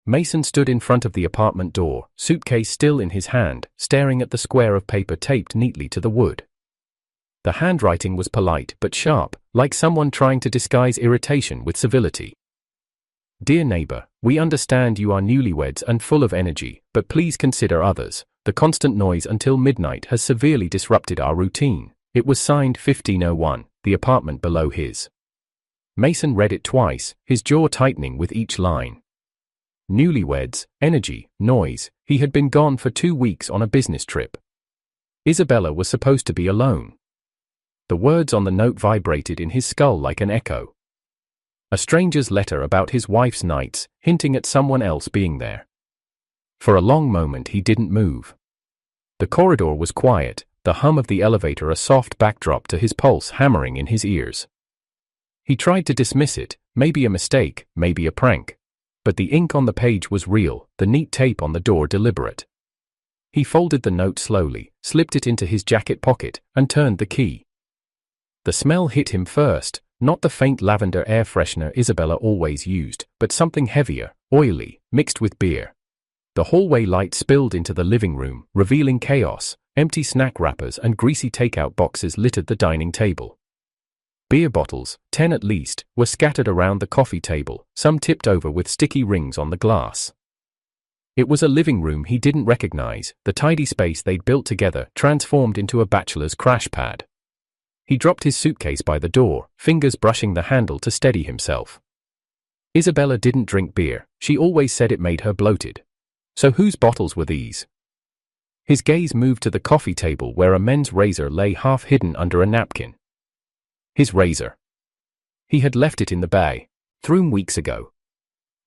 Mason stood in front of the apartment door, suitcase still in his hand, staring at the square of paper taped neatly to the wood. The handwriting was polite but sharp, like someone trying to disguise irritation with civility. Dear neighbor, we understand you are newlyweds and full of energy, but please consider others. The constant noise until midnight has severely disrupted our routine. It was signed 1501, the apartment below his. Mason read it twice, his jaw tightening with each line. Newlyweds, energy, noise. He had been gone for 2 weeks on a business trip. Isabella was supposed to be alone. The words on the note vibrated in his skull like an echo. A stranger's letter about his wife's nights, hinting at someone else being there. For a long moment he didn't move. The corridor was quiet, the hum of the elevator a soft backdrop to his pulse hammering in his ears. He tried to dismiss it, maybe a mistake, maybe a prank. But the ink on the page was real, the neat tape on the door deliberate. He folded the note slowly, slipped it into his jacket pocket, and turned the key. The smell hit him first, not the faint lavender air freshener Isabella always used, but something heavier, oily, mixed with beer. The hallway light spilled into the living room, revealing chaos. Empty snack wrappers and greasy takeout boxes littered the dining table. Beer bottles, 10 at least, were scattered around the coffee table, some tipped over with sticky rings on the glass. It was a living room he didn't recognize, the tidy space they'd built together transformed into a bachelor's crash pad. He dropped his suitcase by the door, fingers brushing the handle to steady himself. Isabella didn't drink beer, she always said it made her bloated. So whose bottles were these? His gaze moved to the coffee table where a men's razor lay half hidden under a napkin. His razor. He had left it in the bathroom weeks ago.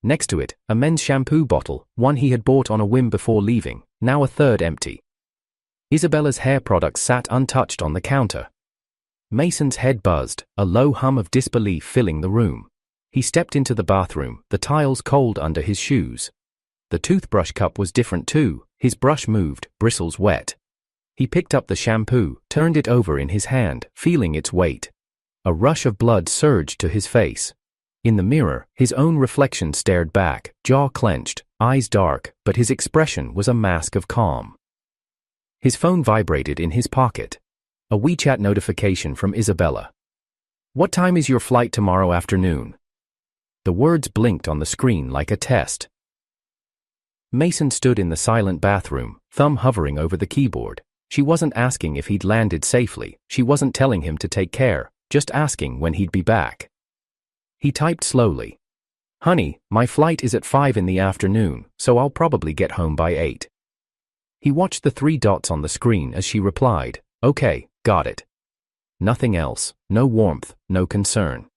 Next to it, a men's shampoo bottle, one he had bought on a whim before leaving, now a third empty. Isabella's hair products sat untouched on the counter. Mason's head buzzed, a low hum of disbelief filling the room. He stepped into the bathroom, the tiles cold under his shoes. The toothbrush cup was different too, his brush moved, bristles wet. He picked up the shampoo, turned it over in his hand, feeling its weight. A rush of blood surged to his face. In the mirror, his own reflection stared back, jaw clenched, eyes dark, but his expression was a mask of calm. His phone vibrated in his pocket. A WeChat notification from Isabella. "What time is your flight tomorrow afternoon?" The words blinked on the screen like a test. Mason stood in the silent bathroom, thumb hovering over the keyboard. She wasn't asking if he'd landed safely, she wasn't telling him to take care, just asking when he'd be back. He typed slowly. "Honey, my flight is at 5 in the afternoon, so I'll probably get home by 8. He watched the 3 dots on the screen as she replied, "Okay, got it." Nothing else, no warmth, no concern.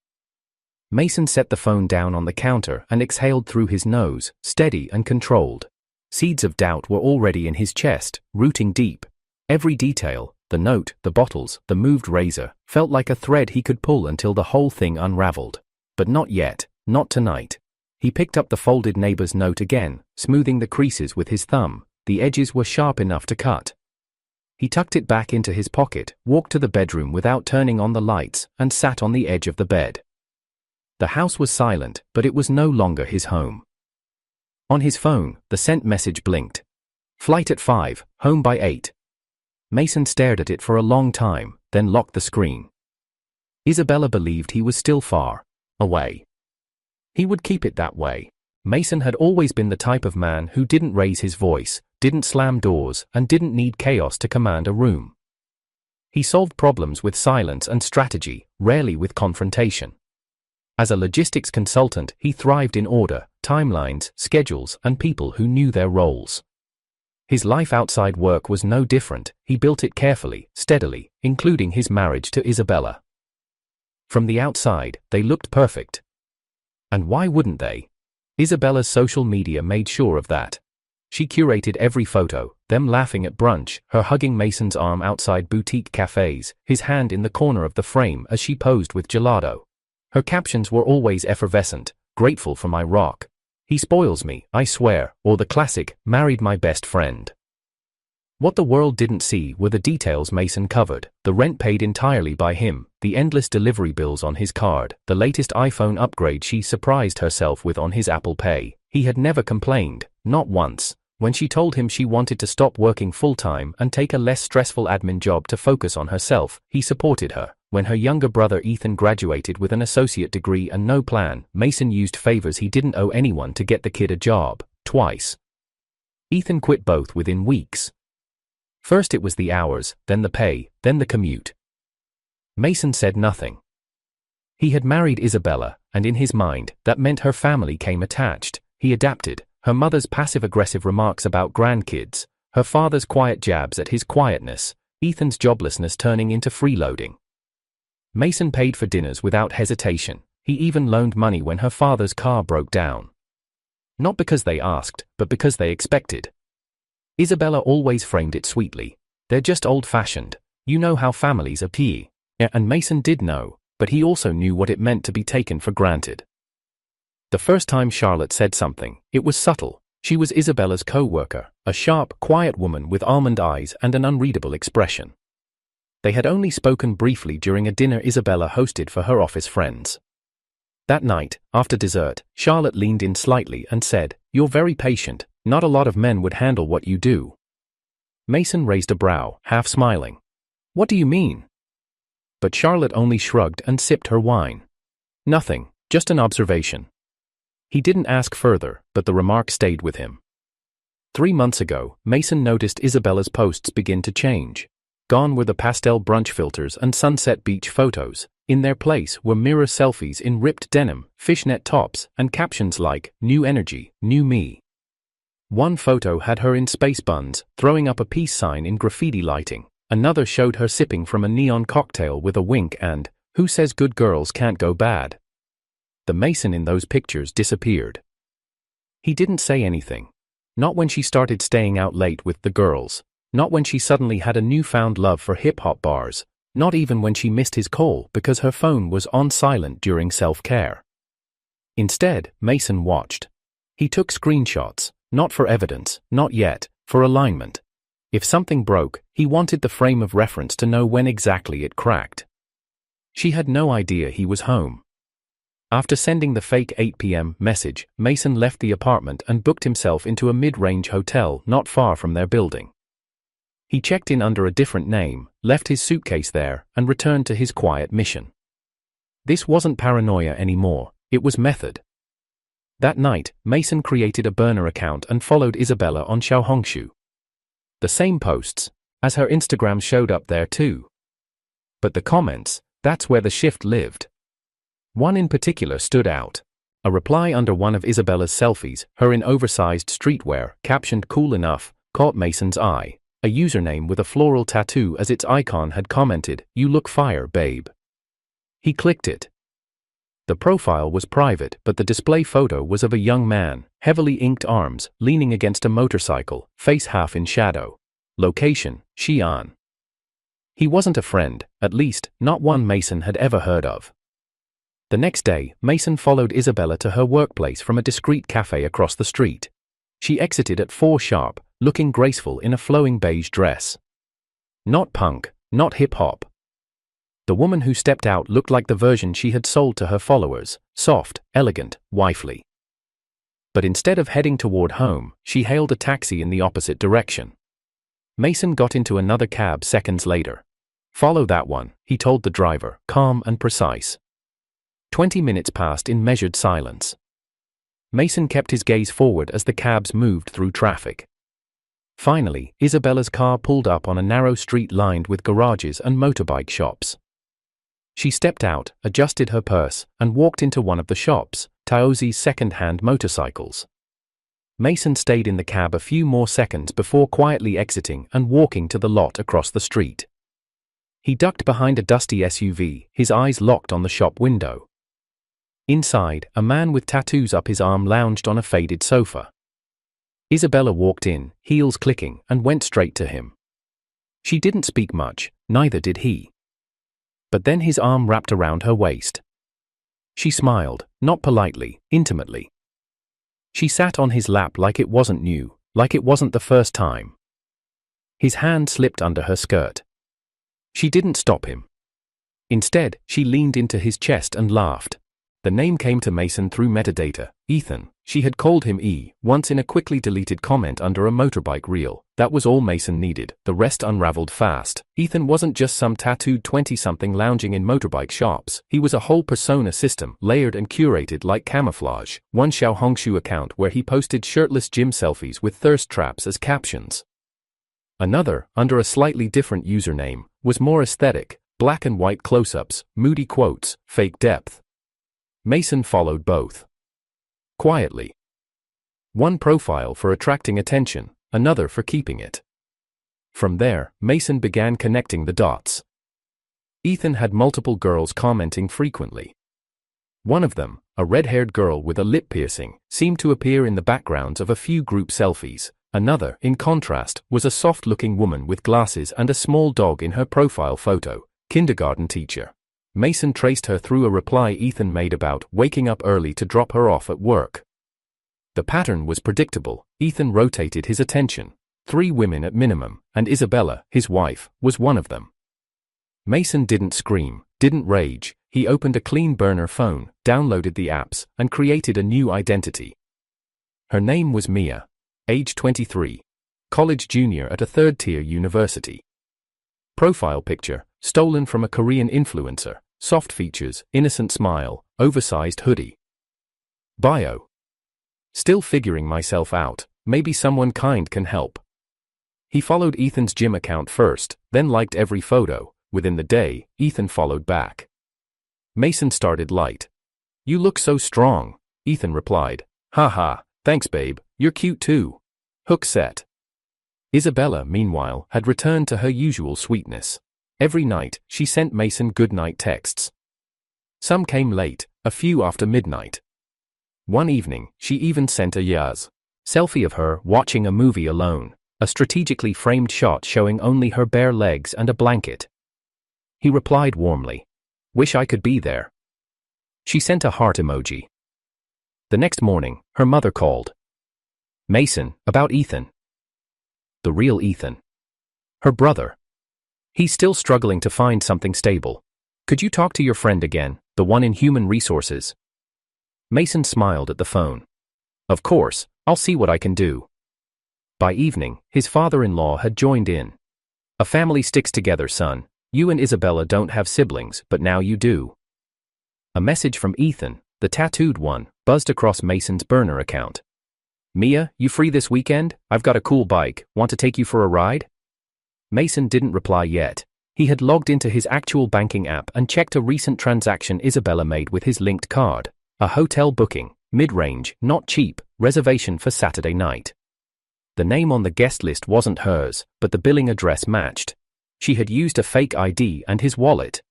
Mason set the phone down on the counter and exhaled through his nose, steady and controlled. Seeds of doubt were already in his chest, rooting deep. Every detail, the note, the bottles, the moved razor, felt like a thread he could pull until the whole thing unraveled. But not yet, not tonight. He picked up the folded neighbor's note again, smoothing the creases with his thumb. The edges were sharp enough to cut. He tucked it back into his pocket, walked to the bedroom without turning on the lights, and sat on the edge of the bed. The house was silent, but it was no longer his home. On his phone, the sent message blinked. "Flight at 5, home by 8. Mason stared at it for a long time, then locked the screen. Isabella believed he was still far away. He would keep it that way. Mason had always been the type of man who didn't raise his voice, didn't slam doors, and didn't need chaos to command a room. He solved problems with silence and strategy, rarely with confrontation. As a logistics consultant, he thrived in order, timelines, schedules, and people who knew their roles. His life outside work was no different. He built it carefully, steadily, including his marriage to Isabella. From the outside, they looked perfect. And why wouldn't they? Isabella's social media made sure of that. She curated every photo, them laughing at brunch, her hugging Mason's arm outside boutique cafes, his hand in the corner of the frame as she posed with gelato. Her captions were always effervescent, "Grateful for my rock. He spoils me, I swear," or the classic, "Married my best friend." What the world didn't see were the details Mason covered, the rent paid entirely by him, the endless delivery bills on his card, the latest iPhone upgrade she surprised herself with on his Apple Pay. He had never complained, not once. When she told him she wanted to stop working full-time and take a less stressful admin job to focus on herself, he supported her. When her younger brother Ethan graduated with an associate degree and no plan, Mason used favors he didn't owe anyone to get the kid a job, twice. Ethan quit both within weeks. First it was the hours, then the pay, then the commute. Mason said nothing. He had married Isabella, and in his mind, that meant her family came attached. He adapted. Her mother's passive-aggressive remarks about grandkids, her father's quiet jabs at his quietness, Ethan's joblessness turning into freeloading. Mason paid for dinners without hesitation. He even loaned money when her father's car broke down. Not because they asked, but because they expected. Isabella always framed it sweetly. They're just old-fashioned. You know how families are. And Mason did know, but he also knew what it meant to be taken for granted. The first time Charlotte said something, it was subtle. She was Isabella's co-worker, a sharp, quiet woman with almond eyes and an unreadable expression. They had only spoken briefly during a dinner Isabella hosted for her office friends. That night, after dessert, Charlotte leaned in slightly and said, "You're very patient. Not a lot of men would handle what you do." Mason raised a brow, half smiling. "What do you mean?" But Charlotte only shrugged and sipped her wine. "Nothing, just an observation." He didn't ask further, but the remark stayed with him. 3 months ago, Mason noticed Isabella's posts begin to change. Gone were the pastel brunch filters and sunset beach photos. In their place were mirror selfies in ripped denim, fishnet tops, and captions like, "New energy, new me." One photo had her in space buns, throwing up a peace sign in graffiti lighting. Another showed her sipping from a neon cocktail with a wink and, "Who says good girls can't go bad?" The Mason in those pictures disappeared. He didn't say anything. Not when she started staying out late with the girls. Not when she suddenly had a newfound love for hip-hop bars. Not even when she missed his call because her phone was on silent during self-care. Instead, Mason watched. He took screenshots, not for evidence, not yet, for alignment. If something broke, he wanted the frame of reference to know when exactly it cracked. She had no idea he was home. After sending the fake 8 p.m. message, Mason left the apartment and booked himself into a mid-range hotel not far from their building. He checked in under a different name, left his suitcase there, and returned to his quiet mission. This wasn't paranoia anymore, it was method. That night, Mason created a burner account and followed Isabella on Xiaohongshu. The same posts, as her Instagram showed up there too. But the comments, that's where the shift lived. One in particular stood out. A reply under one of Isabella's selfies, her in oversized streetwear, captioned "Cool enough," caught Mason's eye. A username with a floral tattoo as its icon had commented, "You look fire, babe." He clicked it. The profile was private, but the display photo was of a young man, heavily inked arms, leaning against a motorcycle, face half in shadow. Location, Xi'an. He wasn't a friend, at least, not one Mason had ever heard of. The next day, Mason followed Isabella to her workplace from a discreet cafe across the street. She exited at 4 sharp, looking graceful in a flowing beige dress. Not punk, not hip-hop. The woman who stepped out looked like the version she had sold to her followers, soft, elegant, wifely. But instead of heading toward home, she hailed a taxi in the opposite direction. Mason got into another cab seconds later. "Follow that one," he told the driver, calm and precise. 20 minutes passed in measured silence. Mason kept his gaze forward as the cabs moved through traffic. Finally, Isabella's car pulled up on a narrow street lined with garages and motorbike shops. She stepped out, adjusted her purse, and walked into one of the shops, Taozi's second-hand motorcycles. Mason stayed in the cab a few more seconds before quietly exiting and walking to the lot across the street. He ducked behind a dusty SUV, his eyes locked on the shop window. Inside, a man with tattoos up his arm lounged on a faded sofa. Isabella walked in, heels clicking, and went straight to him. She didn't speak much, neither did he. But then his arm wrapped around her waist. She smiled, not politely, intimately. She sat on his lap like it wasn't new, like it wasn't the first time. His hand slipped under her skirt. She didn't stop him. Instead, she leaned into his chest and laughed. The name came to Mason through metadata, Ethan. She had called him E once in a quickly deleted comment under a motorbike reel. That was all Mason needed. The rest unraveled fast. Ethan wasn't just some tattooed 20-something lounging in motorbike shops. He was a whole persona system, layered and curated like camouflage. One Xiao Hongshu account where he posted shirtless gym selfies with thirst traps as captions. Another, under a slightly different username, was more aesthetic, black and white close-ups, moody quotes, fake depth. Mason followed both. Quietly. One profile for attracting attention, another for keeping it. From there, Mason began connecting the dots. Ethan had multiple girls commenting frequently. One of them, a red-haired girl with a lip piercing, seemed to appear in the backgrounds of a few group selfies. Another, in contrast, was a soft-looking woman with glasses and a small dog in her profile photo, kindergarten teacher. Mason traced her through a reply Ethan made about waking up early to drop her off at work. The pattern was predictable. Ethan rotated his attention. 3 women at minimum, and Isabella, his wife, was one of them. Mason didn't scream, didn't rage. He opened a clean burner phone, downloaded the apps, and created a new identity. Her name was Mia. Age 23. College junior at a third-tier university. Profile picture, stolen from a Korean influencer. Soft features, innocent smile, oversized hoodie. Bio. Still figuring myself out, maybe someone kind can help. He followed Ethan's gym account first, then liked every photo. Within the day, Ethan followed back. Mason started light. You look so strong, Ethan replied. Haha, thanks babe, you're cute too. Hook set. Isabella, meanwhile, had returned to her usual sweetness. Every night, she sent Mason goodnight texts. Some came late, a few after midnight. One evening, she even sent a Yaz selfie of her watching a movie alone, a strategically framed shot showing only her bare legs and a blanket. He replied warmly, "Wish I could be there." She sent a heart emoji. The next morning, her mother called. Mason, about Ethan. The real Ethan. Her brother. He's still struggling to find something stable. Could you talk to your friend again, the one in human resources? Mason smiled at the phone. Of course, I'll see what I can do. By evening, his father-in-law had joined in. A family sticks together, son. You and Isabella don't have siblings, but now you do. A message from Ethan, the tattooed one, buzzed across Mason's burner account. Mia, you free this weekend? I've got a cool bike, want to take you for a ride? Mason didn't reply yet. He had logged into his actual banking app and checked a recent transaction Isabella made with his linked card. A hotel booking, mid-range, not cheap, reservation for Saturday night. The name on the guest list wasn't hers, but the billing address matched. She had used a fake ID and his wallet.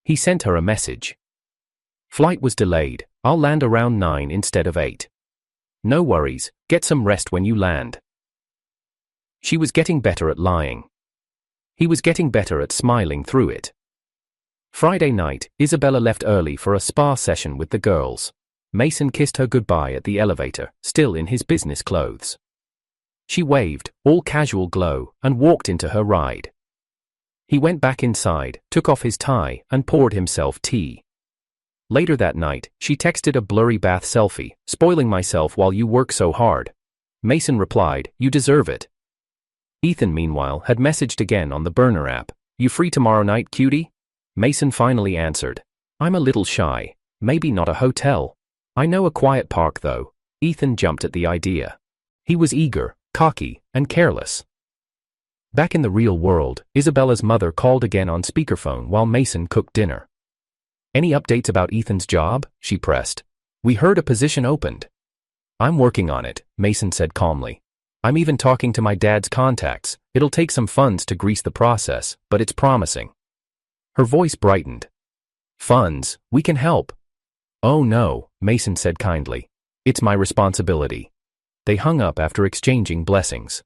He sent her a message. Flight was delayed. I'll land around 9 instead of 8. No worries, get some rest when you land. She was getting better at lying. He was getting better at smiling through it. Friday night, Isabella left early for a spa session with the girls. Mason kissed her goodbye at the elevator, still in his business clothes. She waved, all casual glow, and walked into her ride. He went back inside, took off his tie, and poured himself tea. Later that night, she texted a blurry bath selfie, spoiling myself while you work so hard. Mason replied, you deserve it. Ethan, meanwhile, had messaged again on the burner app. You free tomorrow night, cutie? Mason finally answered. I'm a little shy. Maybe not a hotel. I know a quiet park though. Ethan jumped at the idea. He was eager, cocky, and careless. Back in the real world, Isabella's mother called again on speakerphone while Mason cooked dinner. Any updates about Ethan's job? She pressed. We heard a position opened. I'm working on it, Mason said calmly. I'm even talking to my dad's contacts. It'll take some funds to grease the process, but it's promising. Her voice brightened. Funds, we can help. Oh no, Mason said kindly. It's my responsibility. They hung up after exchanging blessings.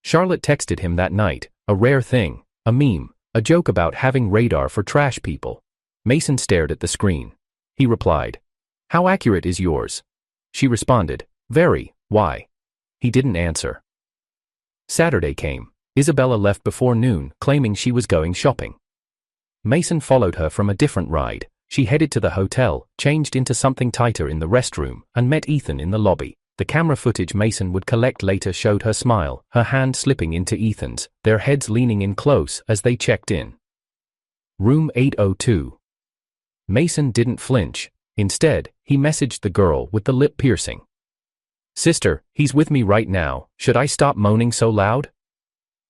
Charlotte texted him that night, a rare thing, a meme, a joke about having radar for trash people. Mason stared at the screen. He replied, how accurate is yours? She responded, very, why? He didn't answer. Saturday came. Isabella left before noon, claiming she was going shopping. Mason followed her from a different ride, She headed to the hotel, changed into something tighter in the restroom, and met Ethan in the lobby. The camera footage Mason would collect later showed her smile, her hand slipping into Ethan's, their heads leaning in close as they checked in. Room 802. Mason didn't flinch. Instead, he messaged the girl with the lip piercing. "Sister, he's with me right now, should I stop moaning so loud?"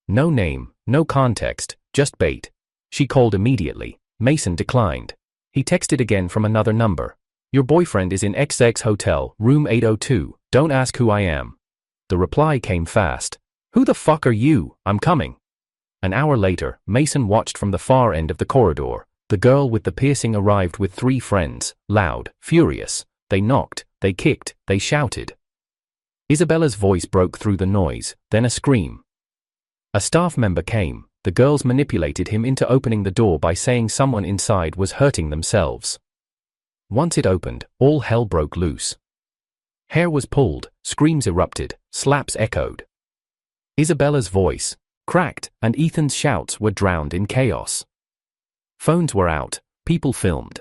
No name, no context, just bait. She called immediately. Mason declined. He texted again from another number. "Your boyfriend is in XX Hotel, room 802, don't ask who I am." The reply came fast. "Who the fuck are you? I'm coming." An hour later, Mason watched from the far end of the corridor. The girl with the piercing arrived with 3 friends, loud, furious. They knocked, they kicked, they shouted. Isabella's voice broke through the noise, then a scream. A staff member came. The girls manipulated him into opening the door by saying someone inside was hurting themselves. Once it opened, all hell broke loose. Hair was pulled, screams erupted, slaps echoed. Isabella's voice cracked, and Ethan's shouts were drowned in chaos. Phones were out, people filmed.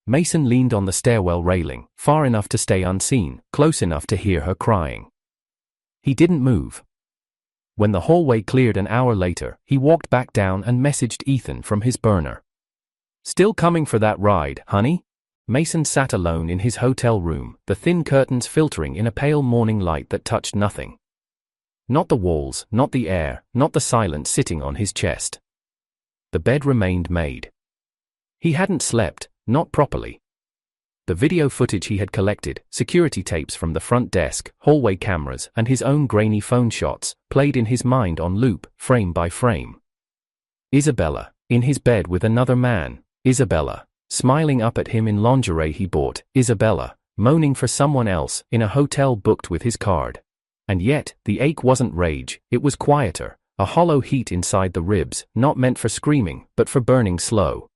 Mason leaned on the stairwell railing, far enough to stay unseen, close enough to hear her crying. He didn't move. When the hallway cleared an hour later, he walked back down and messaged Ethan from his burner. "Still coming for that ride, honey?" Mason sat alone in his hotel room, the thin curtains filtering in a pale morning light that touched nothing. Not the walls, not the air, not the silence sitting on his chest. The bed remained made. He hadn't slept, not properly. The video footage he had collected, security tapes from the front desk, hallway cameras, and his own grainy phone shots, played in his mind on loop, frame by frame. Isabella, in his bed with another man. Isabella, smiling up at him in lingerie he bought. Isabella, moaning for someone else, in a hotel booked with his card. And yet, the ache wasn't rage, it was quieter, a hollow heat inside the ribs, not meant for screaming, but for burning slow.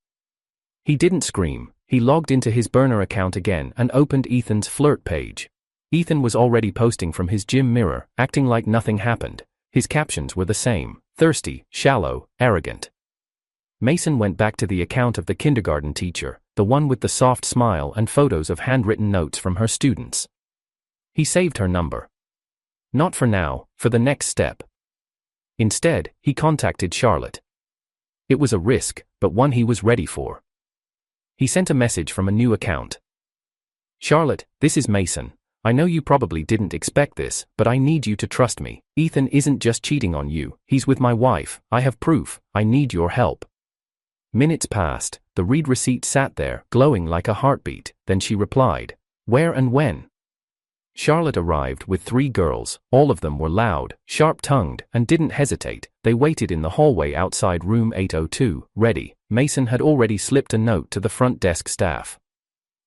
He didn't scream. He logged into his burner account again and opened Ethan's flirt page. Ethan was already posting from his gym mirror, acting like nothing happened. His captions were the same: thirsty, shallow, arrogant. Mason went back to the account of the kindergarten teacher, the one with the soft smile and photos of handwritten notes from her students. He saved her number. Not for now, for the next step. Instead, he contacted Charlotte. It was a risk, but one he was ready for. He sent a message from a new account. "Charlotte, this is Mason. I know you probably didn't expect this, but I need you to trust me. Ethan isn't just cheating on you, he's with my wife. I have proof. I need your help." Minutes passed. The read receipt sat there, glowing like a heartbeat. Then she replied. "Where and when?" Charlotte arrived with 3 girls. All of them were loud, sharp-tongued, and didn't hesitate. They waited in the hallway outside room 802, ready. Mason had already slipped a note to the front desk staff.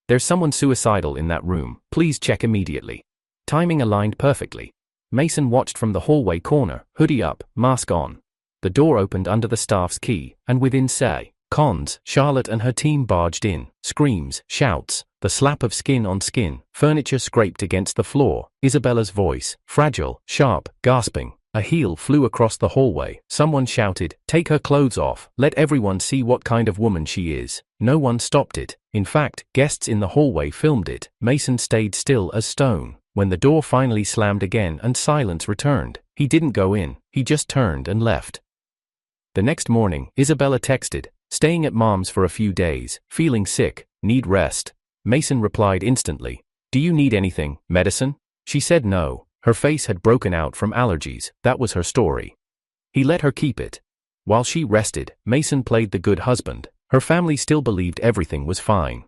"There's someone suicidal in that room, please check immediately." Timing aligned perfectly. Mason watched from the hallway corner, hoodie up, mask on. The door opened under the staff's key, and within seconds, Charlotte and her team barged in. Screams, shouts, the slap of skin on skin, furniture scraped against the floor. Isabella's voice, fragile, sharp, gasping. A heel flew across the hallway. Someone shouted, "Take her clothes off, let everyone see what kind of woman she is." No one stopped it. In fact, guests in the hallway filmed it. Mason stayed still as stone. When the door finally slammed again and silence returned, he didn't go in, he just turned and left. The next morning, Isabella texted, "Staying at mom's for a few days, feeling sick, need rest." Mason replied instantly, "Do you need anything, medicine?" She said no. Her face had broken out from allergies, that was her story. He let her keep it. While she rested, Mason played the good husband. Her family still believed everything was fine.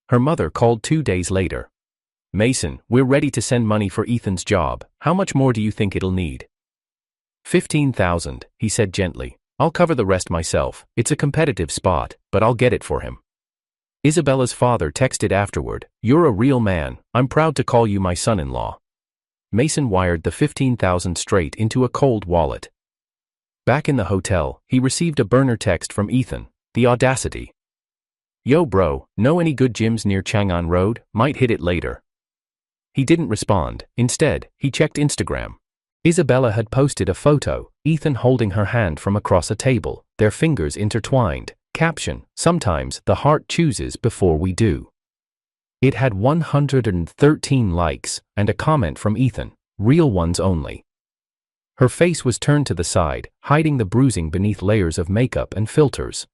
Her mother called 2 days later. "Mason, we're ready to send money for Ethan's job. How much more do you think it'll need?" 15,000, he said gently. "I'll cover the rest myself. It's a competitive spot, but I'll get it for him." Isabella's father texted afterward, "You're a real man. I'm proud to call you my son-in-law." Mason wired the 15,000 straight into a cold wallet. Back in the hotel, he received a burner text from Ethan. The audacity. "Yo bro, know any good gyms near Chang'an Road? Might hit it later." He didn't respond. Instead, he checked Instagram. Isabella had posted a photo, Ethan holding her hand from across a table, their fingers intertwined. Caption: sometimes the heart chooses before we do. It had 113 likes, and a comment from Ethan, real ones only. Her face was turned to the side, hiding the bruising beneath layers of makeup and filters.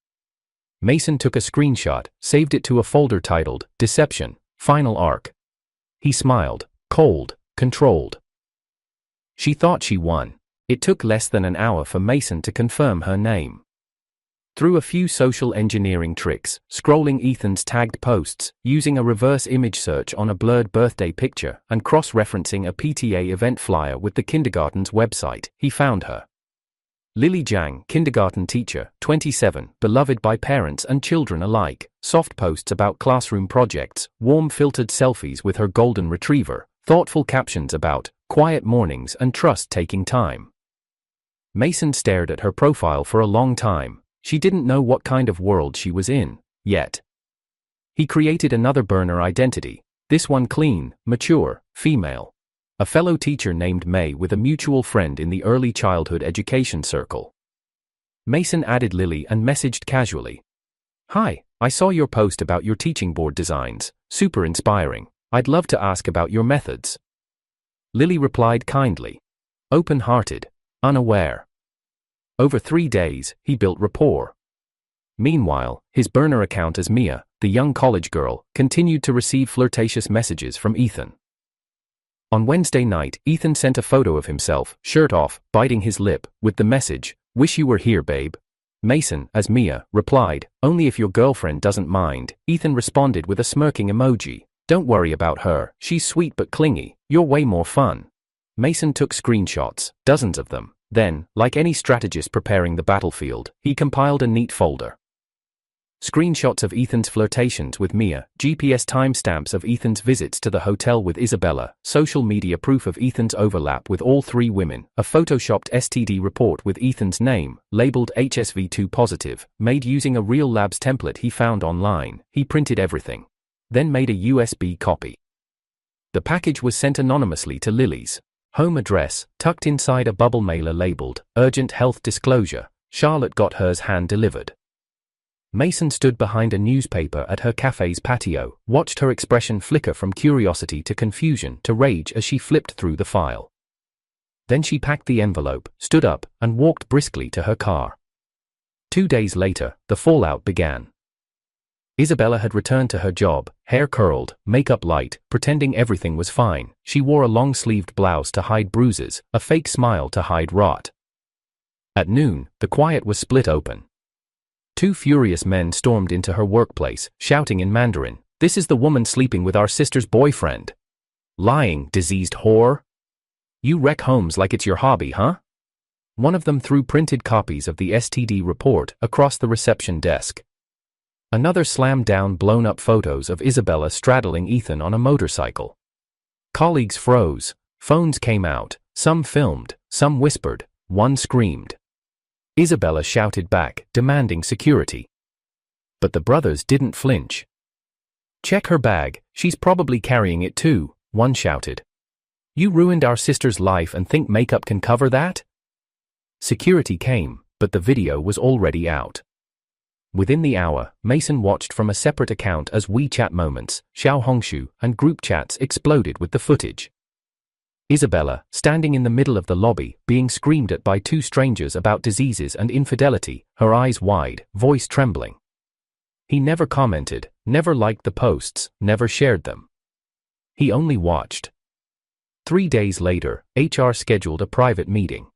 Mason took a screenshot, saved it to a folder titled, Deception, Final Arc. He smiled, cold, controlled. She thought she won. It took less than an hour for Mason to confirm her name. Through a few social engineering tricks, scrolling Ethan's tagged posts, using a reverse image search on a blurred birthday picture, and cross-referencing a PTA event flyer with the kindergarten's website, he found her. Lily Jiang, kindergarten teacher, 27, beloved by parents and children alike, soft posts about classroom projects, warm filtered selfies with her golden retriever, thoughtful captions about quiet mornings and trust taking time. Mason stared at her profile for a long time. She didn't know what kind of world she was in, yet. He created another burner identity, this one clean, mature, female. A fellow teacher named May with a mutual friend in the early childhood education circle. Mason added Lily and messaged casually. Hi, I saw your post about your teaching board designs, super inspiring. I'd love to ask about your methods. Lily replied kindly. Open-hearted, unaware. Over 3 days, he built rapport. Meanwhile, his burner account as Mia, the young college girl, continued to receive flirtatious messages from Ethan. On Wednesday night, Ethan sent a photo of himself, shirt off, biting his lip, with the message, "Wish you were here, babe." Mason, as Mia, replied, "Only if your girlfriend doesn't mind." Ethan responded with a smirking emoji. "Don't worry about her, she's sweet but clingy, you're way more fun." Mason took screenshots, dozens of them. Then, like any strategist preparing the battlefield, he compiled a neat folder. Screenshots of Ethan's flirtations with Mia, GPS timestamps of Ethan's visits to the hotel with Isabella, social media proof of Ethan's overlap with all 3 women, a photoshopped STD report with Ethan's name, labeled HSV2 positive, made using a Real Labs template he found online. He printed everything. Then made a USB copy. The package was sent anonymously to Lily's home address, tucked inside a bubble mailer labeled, Urgent Health Disclosure. Charlotte got hers hand-delivered. Mason stood behind a newspaper at her cafe's patio, watched her expression flicker from curiosity to confusion to rage as she flipped through the file. Then she packed the envelope, stood up, and walked briskly to her car. 2 days later, the fallout began. Isabella had returned to her job, hair curled, makeup light, pretending everything was fine. She wore a long-sleeved blouse to hide bruises, a fake smile to hide rot. At noon, the quiet was split open. 2 furious men stormed into her workplace, shouting in Mandarin, "This is the woman sleeping with our sister's boyfriend. Lying, diseased whore. You wreck homes like it's your hobby, huh?" One of them threw printed copies of the STD report across the reception desk. Another slammed down blown-up photos of Isabella straddling Ethan on a motorcycle. Colleagues froze. Phones came out. Some filmed, some whispered, one screamed. Isabella shouted back, demanding security. But the brothers didn't flinch. "Check her bag, she's probably carrying it too," one shouted. "You ruined our sister's life and think makeup can cover that?" Security came, but the video was already out. Within the hour, Mason watched from a separate account as WeChat moments, Xiaohongshu, and group chats exploded with the footage. Isabella, standing in the middle of the lobby, being screamed at by 2 strangers about diseases and infidelity, her eyes wide, voice trembling. He never commented, never liked the posts, never shared them. He only watched. 3 days later, HR scheduled a private meeting.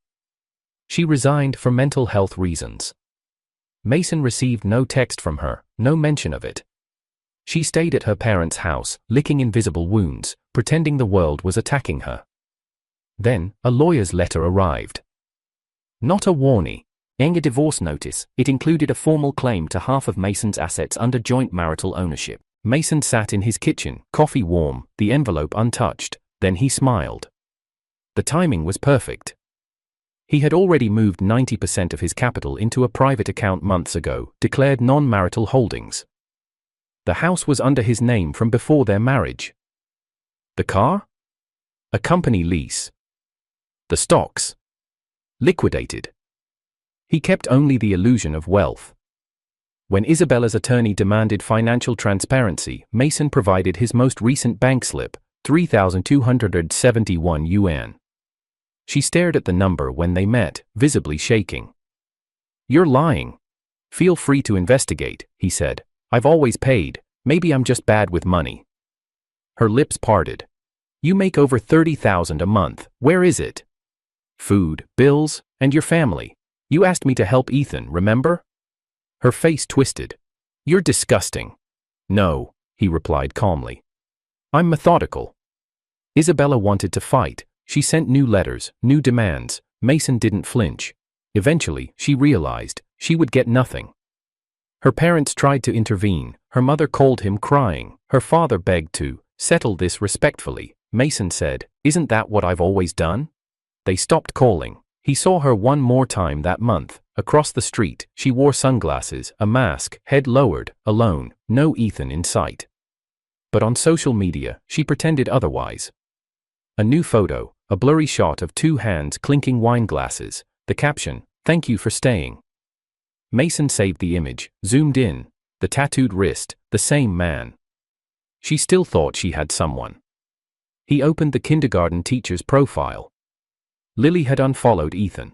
She resigned for mental health reasons. Mason received no text from her, no mention of it. She stayed at her parents' house, licking invisible wounds, pretending the world was attacking her. Then, a lawyer's letter arrived. Not a warning. A divorce notice, it included a formal claim to half of Mason's assets under joint marital ownership. Mason sat in his kitchen, coffee warm, the envelope untouched, then he smiled. The timing was perfect. He had already moved 90% of his capital into a private account months ago, declared non-marital holdings. The house was under his name from before their marriage. The car? A company lease. The stocks? Liquidated. He kept only the illusion of wealth. When Isabella's attorney demanded financial transparency, Mason provided his most recent bank slip, 3,271 yuan. She stared at the number when they met, visibly shaking. "You're lying." "Feel free to investigate," he said. "I've always paid. Maybe I'm just bad with money." Her lips parted. "You make over 30,000 a month. Where is it?" "Food, bills, and your family. You asked me to help Ethan, remember?" Her face twisted. "You're disgusting." "No," he replied calmly. "I'm methodical." Isabella wanted to fight. She sent new letters, new demands. Mason didn't flinch. Eventually, she realized she would get nothing. Her parents tried to intervene. Her mother called him crying. Her father begged to settle this respectfully. Mason said, "Isn't that what I've always done?" They stopped calling. He saw her one more time that month. Across the street, she wore sunglasses, a mask, head lowered, alone, no Ethan in sight. But on social media, she pretended otherwise. A new photo, a blurry shot of two hands clinking wine glasses. The caption, "Thank you for staying." Mason saved the image, zoomed in. The tattooed wrist, the same man. She still thought she had someone. He opened the kindergarten teacher's profile. Lily had unfollowed Ethan.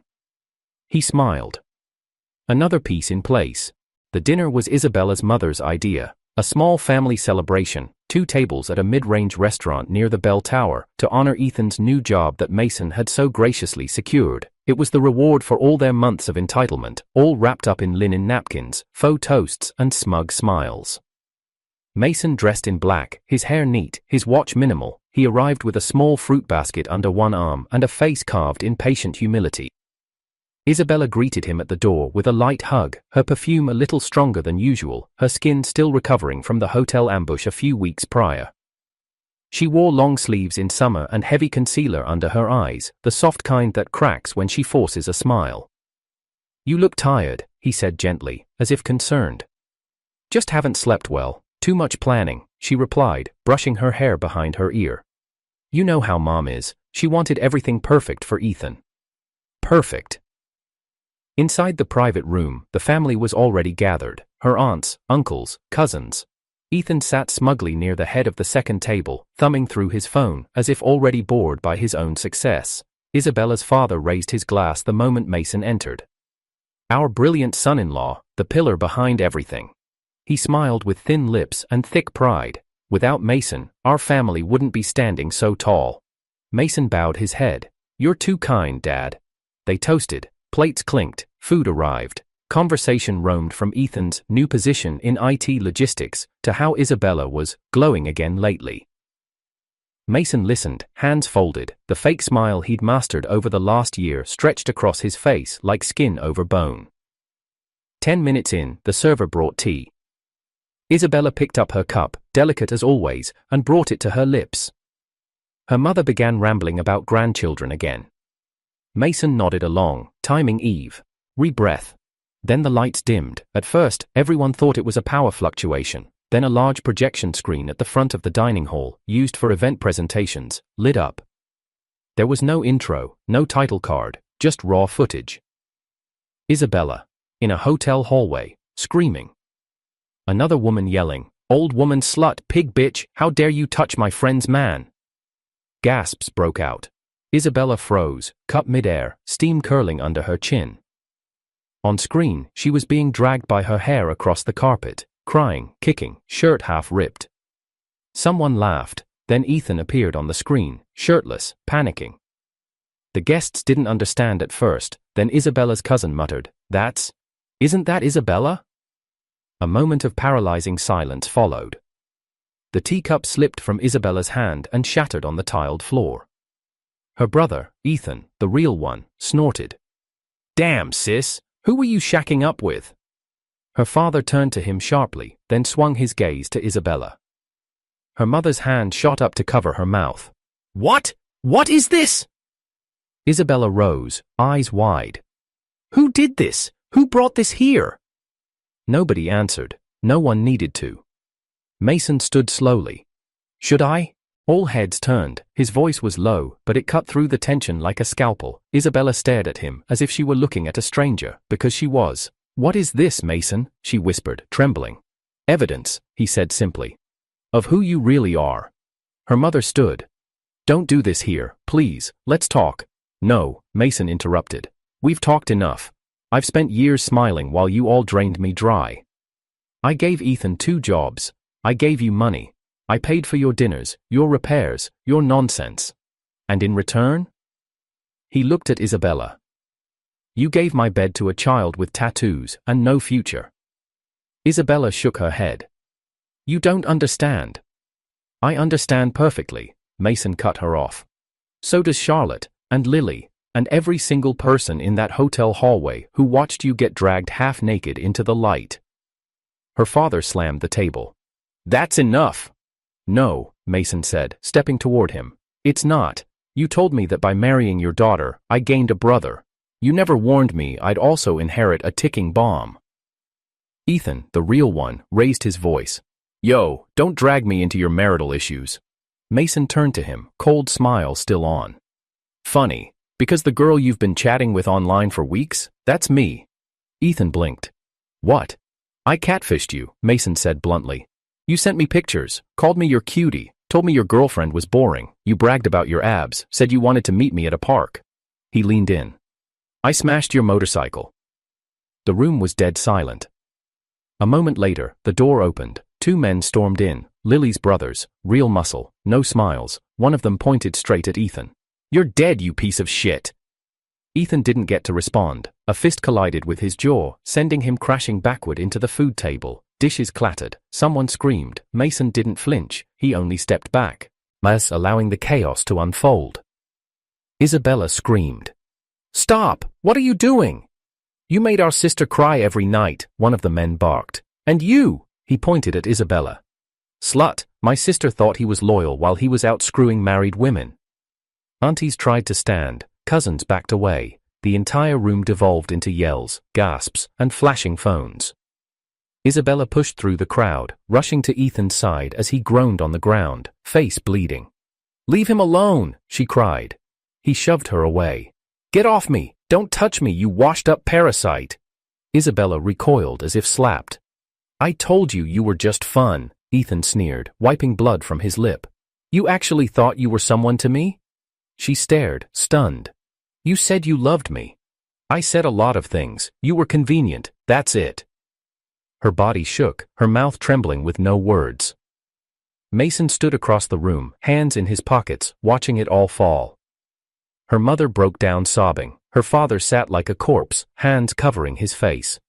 He smiled. Another piece in place. The dinner was Isabella's mother's idea. A small family celebration, 2 tables at a mid-range restaurant near the bell tower, to honor Ethan's new job that Mason had so graciously secured. It was the reward for all their months of entitlement, all wrapped up in linen napkins, faux toasts, and smug smiles. Mason dressed in black, his hair neat, his watch minimal. He arrived with a small fruit basket under one arm and a face carved in patient humility. Isabella greeted him at the door with a light hug, her perfume a little stronger than usual, her skin still recovering from the hotel ambush a few weeks prior. She wore long sleeves in summer and heavy concealer under her eyes, the soft kind that cracks when she forces a smile. "You look tired," he said gently, as if concerned. "Just haven't slept well. Too much planning," she replied, brushing her hair behind her ear. "You know how Mom is. She wanted everything perfect for Ethan." Perfect. Inside the private room, the family was already gathered. Her aunts, uncles, cousins. Ethan sat smugly near the head of the second table, thumbing through his phone, as if already bored by his own success. Isabella's father raised his glass the moment Mason entered. "Our brilliant son-in-law, the pillar behind everything." He smiled with thin lips and thick pride. "Without Mason, our family wouldn't be standing so tall." Mason bowed his head. "You're too kind, Dad." They toasted. Plates clinked. Food arrived. Conversation roamed from Ethan's new position in IT logistics to how Isabella was glowing again lately. Mason listened, hands folded, the fake smile he'd mastered over the last year stretched across his face like skin over bone. 10 minutes in, the server brought tea. Isabella picked up her cup, delicate as always, and brought it to her lips. Her mother began rambling about grandchildren again. Mason nodded along, timing Eve. Re-breath. Then the lights dimmed. At first, everyone thought it was a power fluctuation. Then a large projection screen at the front of the dining hall, used for event presentations, lit up. There was no intro, no title card, just raw footage. Isabella. In a hotel hallway, screaming. Another woman yelling, "Old woman slut, pig bitch, how dare you touch my friend's man!" Gasps broke out. Isabella froze, cup midair, steam curling under her chin. On screen, she was being dragged by her hair across the carpet, crying, kicking, shirt half ripped. Someone laughed, then Ethan appeared on the screen, shirtless, panicking. The guests didn't understand at first, then Isabella's cousin muttered, Isn't that Isabella?" A moment of paralyzing silence followed. The teacup slipped from Isabella's hand and shattered on the tiled floor. Her brother, Ethan, the real one, snorted. "Damn, sis, who were you shacking up with?" Her father turned to him sharply, then swung his gaze to Isabella. Her mother's hand shot up to cover her mouth. "What? What is this?" Isabella rose, eyes wide. "Who did this? Who brought this here?" Nobody answered. No one needed to. Mason stood slowly. "Should I?" All heads turned. His voice was low, but it cut through the tension like a scalpel. Isabella stared at him as if she were looking at a stranger, because she was. "What is this, Mason?" she whispered, trembling. "Evidence," he said simply. "Of who you really are." Her mother stood. "Don't do this here, please, let's talk." "No," Mason interrupted. "We've talked enough. I've spent years smiling while you all drained me dry. I gave Ethan 2 jobs. I gave you money. I paid for your dinners, your repairs, your nonsense. And in return?" He looked at Isabella. "You gave my bed to a child with tattoos and no future." Isabella shook her head. "You don't understand." "I understand perfectly," Mason cut her off. "So does Charlotte, and Lily, and every single person in that hotel hallway who watched you get dragged half-naked into the light." Her father slammed the table. "That's enough." "No," Mason said, stepping toward him. "It's not. You told me that by marrying your daughter, I gained a brother. You never warned me I'd also inherit a ticking bomb." Ethan, the real one, raised his voice. "Yo, don't drag me into your marital issues." Mason turned to him, cold smile still on. "Funny, because the girl you've been chatting with online for weeks, that's me." Ethan blinked. "What?" "I catfished you," Mason said bluntly. "You sent me pictures, called me your cutie, told me your girlfriend was boring, you bragged about your abs, said you wanted to meet me at a park." He leaned in. "I smashed your motorcycle." The room was dead silent. A moment later, the door opened. 2 men stormed in, Lily's brothers, real muscle, no smiles. One of them pointed straight at Ethan. "You're dead, you piece of shit." Ethan didn't get to respond. A fist collided with his jaw, sending him crashing backward into the food table. Dishes clattered. Someone screamed. Mason didn't flinch. He only stepped back, allowing the chaos to unfold. Isabella screamed. "Stop! What are you doing? You made our sister cry every night," one of the men barked. "And you!" He pointed at Isabella. "Slut, my sister thought he was loyal while he was out screwing married women." Aunties tried to stand, cousins backed away. The entire room devolved into yells, gasps, and flashing phones. Isabella pushed through the crowd, rushing to Ethan's side as he groaned on the ground, face bleeding. "Leave him alone," she cried. He shoved her away. "Get off me! Don't touch me, you washed-up parasite!" Isabella recoiled as if slapped. "I told you you were just fun," Ethan sneered, wiping blood from his lip. "You actually thought you were someone to me?" She stared, stunned. "You said you loved me." "I said a lot of things. You were convenient, that's it." Her body shook, her mouth trembling with no words. Mason stood across the room, hands in his pockets, watching it all fall. Her mother broke down sobbing. Her father sat like a corpse, hands covering his face.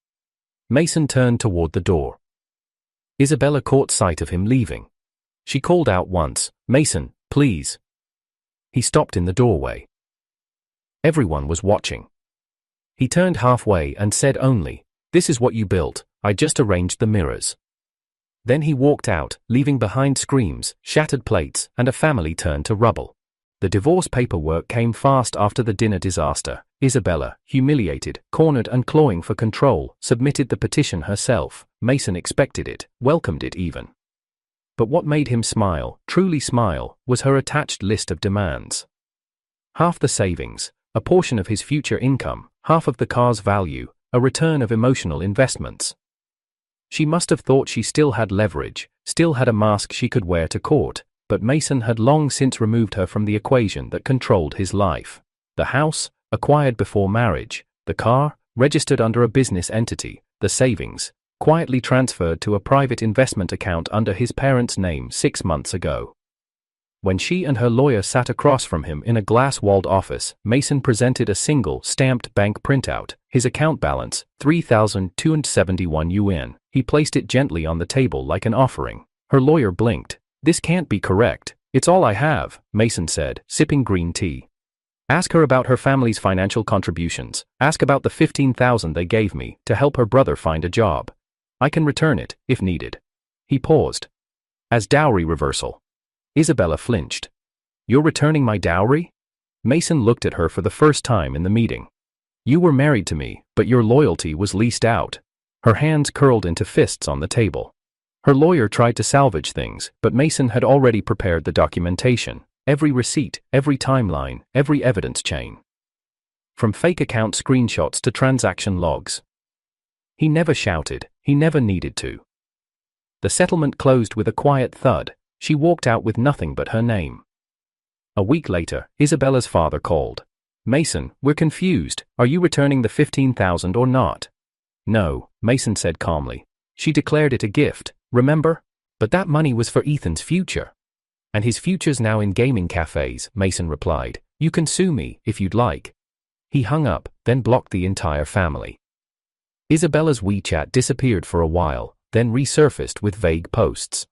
Mason turned toward the door. Isabella caught sight of him leaving. She called out once, "Mason, please." He stopped in the doorway. Everyone was watching. He turned halfway and said only, "This is what you built, I just arranged the mirrors." Then he walked out, leaving behind screams, shattered plates, and a family turned to rubble. The divorce paperwork came fast after the dinner disaster. Isabella, humiliated, cornered and clawing for control, submitted the petition herself. Mason expected it, welcomed it even. But what made him smile, truly smile, was her attached list of demands. Half the savings, a portion of his future income, half of the car's value, a return of emotional investments. She must have thought she still had leverage, still had a mask she could wear to court, but Mason had long since removed her from the equation that controlled his life. The house, acquired before marriage, the car, registered under a business entity, the savings, quietly transferred to a private investment account under his parents' name 6 months ago. When she and her lawyer sat across from him in a glass-walled office, Mason presented a single, stamped bank printout, his account balance, 3,271 yuan. He placed it gently on the table like an offering. Her lawyer blinked. "This can't be correct. It's all I have," Mason said, sipping green tea. "Ask her about her family's financial contributions. Ask about the 15,000 they gave me to help her brother find a job. I can return it, if needed." He paused. "As dowry reversal." Isabella flinched. "You're returning my dowry?" Mason looked at her for the first time in the meeting. "You were married to me, but your loyalty was leased out." Her hands curled into fists on the table. Her lawyer tried to salvage things, but Mason had already prepared the documentation. Every receipt, every timeline, every evidence chain. From fake account screenshots to transaction logs. He never shouted, he never needed to. The settlement closed with a quiet thud. She walked out with nothing but her name. A week later, Isabella's father called. "Mason, we're confused. Are you returning the $15,000 or not?" "No," Mason said calmly. "She declared it a gift, remember? But that money was for Ethan's future." "And his future's now in gaming cafes," Mason replied. "You can sue me, if you'd like." He hung up, then blocked the entire family. Isabella's WeChat disappeared for a while, then resurfaced with vague posts.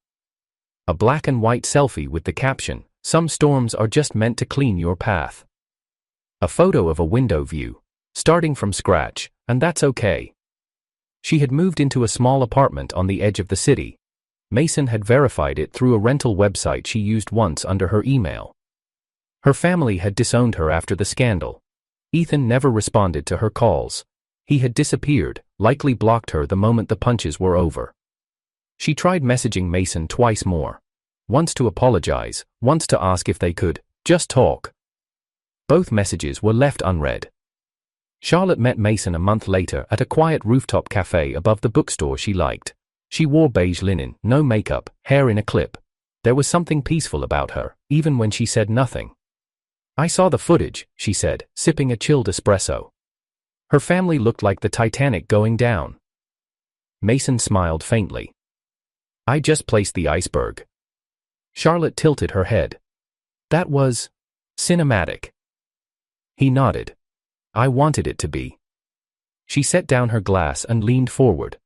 A black and white selfie with the caption, "Some storms are just meant to clean your path." A photo of a window view. "Starting from scratch, and that's okay." She had moved into a small apartment on the edge of the city. Mason had verified it through a rental website she used once under her email. Her family had disowned her after the scandal. Ethan never responded to her calls. He had disappeared, likely blocked her the moment the punches were over. She tried messaging Mason twice more. Once to apologize, once to ask if they could just talk. Both messages were left unread. Charlotte met Mason a month later at a quiet rooftop cafe above the bookstore she liked. She wore beige linen, no makeup, hair in a clip. There was something peaceful about her, even when she said nothing. "I saw the footage," she said, sipping a chilled espresso. Her family looked like the Titanic going down. Mason smiled faintly. "I just placed the iceberg." Charlotte tilted her head. "That was cinematic." He nodded. "I wanted it to be." She set down her glass and leaned forward.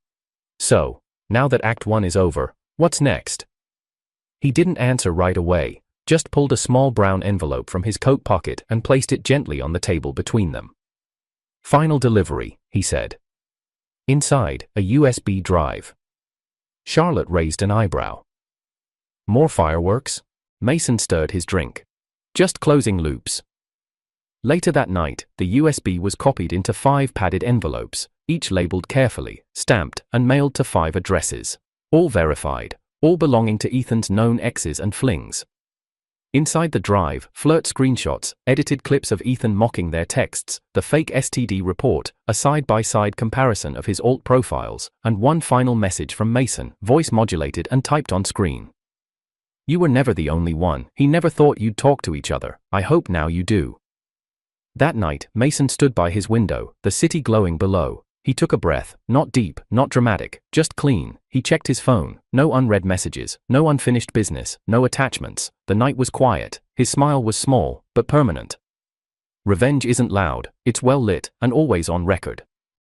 "So, now that Act 1 is over, what's next?" He didn't answer right away, just pulled a small brown envelope from his coat pocket and placed it gently on the table between them. "Final delivery," he said. Inside, a USB drive. Charlotte raised an eyebrow. "More fireworks?" Mason stirred his drink. "Just closing loops." Later that night, the USB was copied into 5 padded envelopes, each labeled carefully, stamped, and mailed to 5 addresses. All verified, all belonging to Ethan's known exes and flings. Inside the drive, flirt screenshots, edited clips of Ethan mocking their texts, the fake STD report, a side-by-side comparison of his alt profiles, and one final message from Mason, voice modulated and typed on screen. "You were never the only one. He never thought you'd talk to each other. I hope now you do." That night, Mason stood by his window, the city glowing below. He took a breath, not deep, not dramatic, just clean. He checked his phone, no unread messages, no unfinished business, no attachments. The night was quiet, his smile was small, but permanent. Revenge isn't loud, it's well lit, and always on record.